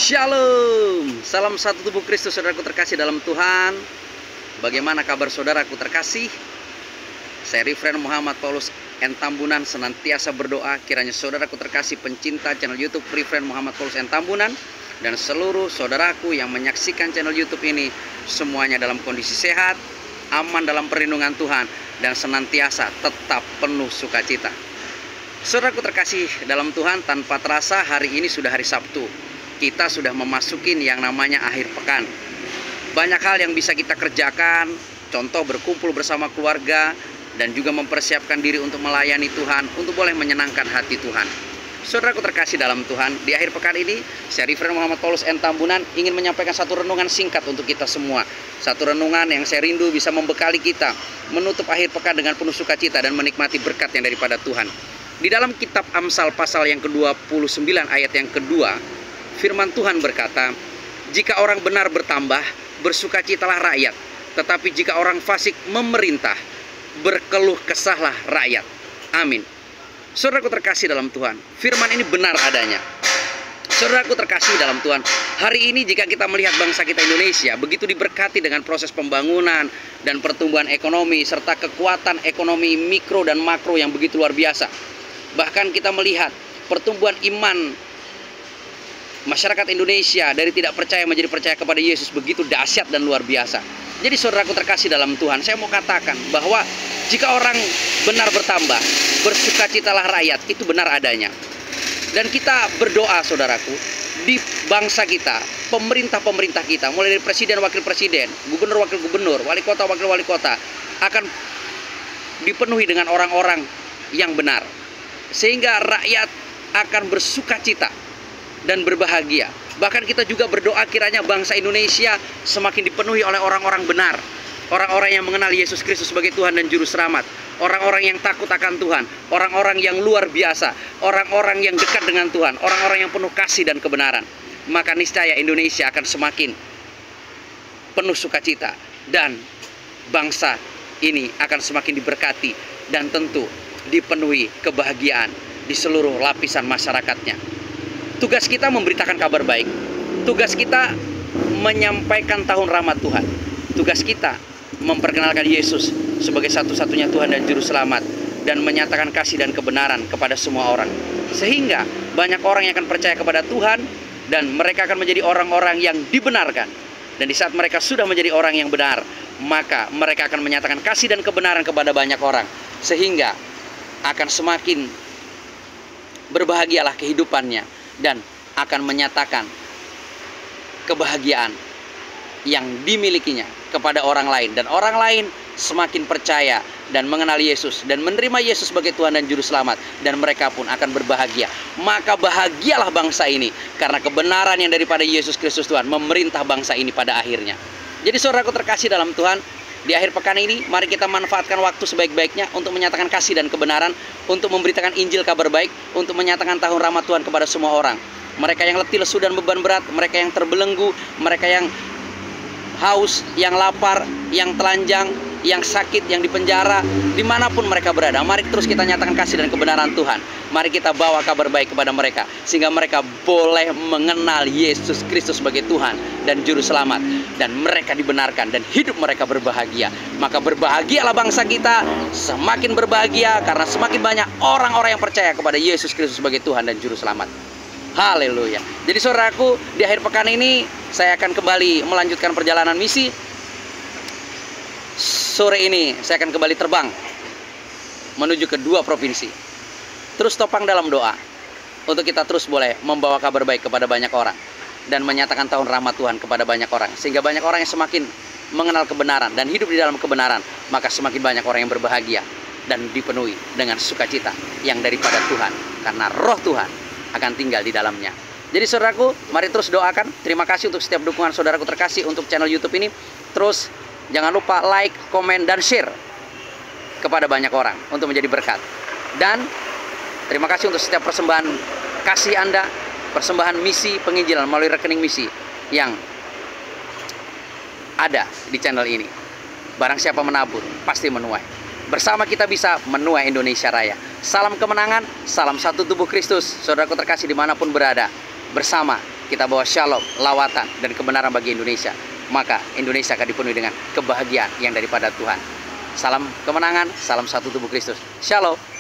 Shalom, salam satu tubuh Kristus, saudaraku terkasih dalam Tuhan. Bagaimana kabar saudaraku terkasih? Saya Rifren Muhammad Paulus N. Tambunan senantiasa berdoa kiranya saudaraku terkasih pencinta channel YouTube Rifren Muhammad Paulus N. Tambunan dan seluruh saudaraku yang menyaksikan channel YouTube ini semuanya dalam kondisi sehat, aman dalam perlindungan Tuhan, dan senantiasa tetap penuh sukacita. Saudaraku terkasih dalam Tuhan, tanpa terasa hari ini sudah hari Sabtu. Kita sudah memasuki yang namanya akhir pekan. Banyak hal yang bisa kita kerjakan, contoh berkumpul bersama keluarga, dan juga mempersiapkan diri untuk melayani Tuhan, untuk boleh menyenangkan hati Tuhan. Saudaraku terkasih dalam Tuhan, di akhir pekan ini, saya Rifren Muhammad Paulus N. Tambunan ingin menyampaikan satu renungan singkat untuk kita semua. Satu renungan yang saya rindu bisa membekali kita, menutup akhir pekan dengan penuh sukacita dan menikmati berkat yang daripada Tuhan. Di dalam kitab Amsal pasal yang ke-29 ayat yang kedua, firman Tuhan berkata, jika orang benar bertambah, bersukacitalah rakyat. Tetapi jika orang fasik memerintah, berkeluh kesahlah rakyat. Amin. Saudaraku terkasih dalam Tuhan, firman ini benar adanya. Saudaraku terkasih dalam Tuhan, hari ini jika kita melihat bangsa kita Indonesia begitu diberkati dengan proses pembangunan dan pertumbuhan ekonomi, serta kekuatan ekonomi mikro dan makro yang begitu luar biasa. Bahkan kita melihat pertumbuhan iman masyarakat Indonesia dari tidak percaya menjadi percaya kepada Yesus begitu dahsyat dan luar biasa. Jadi saudaraku terkasih dalam Tuhan, saya mau katakan bahwa jika orang benar bertambah, bersukacitalah rakyat, itu benar adanya. Dan kita berdoa saudaraku, di bangsa kita, pemerintah-pemerintah kita, mulai dari presiden, wakil presiden, gubernur, wakil gubernur, wali kota, wakil wali kota, akan dipenuhi dengan orang-orang yang benar. Sehingga rakyat akan bersukacita dan berbahagia. Bahkan kita juga berdoa kiranya bangsa Indonesia semakin dipenuhi oleh orang-orang benar, orang-orang yang mengenal Yesus Kristus sebagai Tuhan dan Juru Selamat, orang-orang yang takut akan Tuhan, orang-orang yang luar biasa, orang-orang yang dekat dengan Tuhan, orang-orang yang penuh kasih dan kebenaran. Maka niscaya Indonesia akan semakin penuh sukacita dan bangsa ini akan semakin diberkati dan tentu dipenuhi kebahagiaan di seluruh lapisan masyarakatnya. Tugas kita memberitakan kabar baik. Tugas kita menyampaikan tahun rahmat Tuhan. Tugas kita memperkenalkan Yesus sebagai satu-satunya Tuhan dan Juru Selamat, dan menyatakan kasih dan kebenaran kepada semua orang. Sehingga banyak orang yang akan percaya kepada Tuhan, dan mereka akan menjadi orang-orang yang dibenarkan. Dan di saat mereka sudah menjadi orang yang benar, maka mereka akan menyatakan kasih dan kebenaran kepada banyak orang. Sehingga akan semakin berbahagialah kehidupannya, dan akan menyatakan kebahagiaan yang dimilikinya kepada orang lain. Dan orang lain semakin percaya dan mengenal Yesus dan menerima Yesus sebagai Tuhan dan Juru Selamat, dan mereka pun akan berbahagia. Maka bahagialah bangsa ini, karena kebenaran yang daripada Yesus Kristus Tuhan memerintah bangsa ini pada akhirnya. Jadi saudaraku terkasih dalam Tuhan, di akhir pekan ini mari kita manfaatkan waktu sebaik-baiknya untuk menyatakan kasih dan kebenaran, untuk memberitakan Injil kabar baik, untuk menyatakan tahun rahmat Tuhan kepada semua orang. Mereka yang letih, lesu, dan beban berat, mereka yang terbelenggu, mereka yang haus, yang lapar, yang telanjang, yang sakit, yang dipenjara, dimanapun mereka berada, mari terus kita nyatakan kasih dan kebenaran Tuhan. Mari kita bawa kabar baik kepada mereka, sehingga mereka boleh mengenal Yesus Kristus sebagai Tuhan dan Juru Selamat, dan mereka dibenarkan dan hidup mereka berbahagia. Maka berbahagialah bangsa kita, semakin berbahagia karena semakin banyak orang-orang yang percaya kepada Yesus Kristus sebagai Tuhan dan Juru Selamat. Haleluya. Jadi saudaraku, di akhir pekan ini saya akan kembali melanjutkan perjalanan misi. Sore ini saya akan kembali terbang menuju ke 2 provinsi. Terus topang dalam doa untuk kita terus boleh membawa kabar baik kepada banyak orang dan menyatakan tahun rahmat Tuhan kepada banyak orang, sehingga banyak orang yang semakin mengenal kebenaran dan hidup di dalam kebenaran, maka semakin banyak orang yang berbahagia dan dipenuhi dengan sukacita yang daripada Tuhan, karena roh Tuhan akan tinggal di dalamnya. Jadi saudaraku, mari terus doakan. Terima kasih untuk setiap dukungan saudaraku terkasih untuk channel YouTube ini. Terus jangan lupa like, komen, dan share kepada banyak orang untuk menjadi berkat. Dan terima kasih untuk setiap persembahan kasih Anda, persembahan misi penginjilan melalui rekening misi yang ada di channel ini. Barang siapa menabur, pasti menuai. Bersama kita bisa menuai Indonesia Raya. Salam kemenangan, salam satu tubuh Kristus. Saudaraku terkasih dimanapun berada, bersama kita bawa shalom, lawatan, dan kebenaran bagi Indonesia, maka Indonesia akan dipenuhi dengan kebahagiaan yang daripada Tuhan. Salam kemenangan, salam satu tubuh Kristus. Shalom.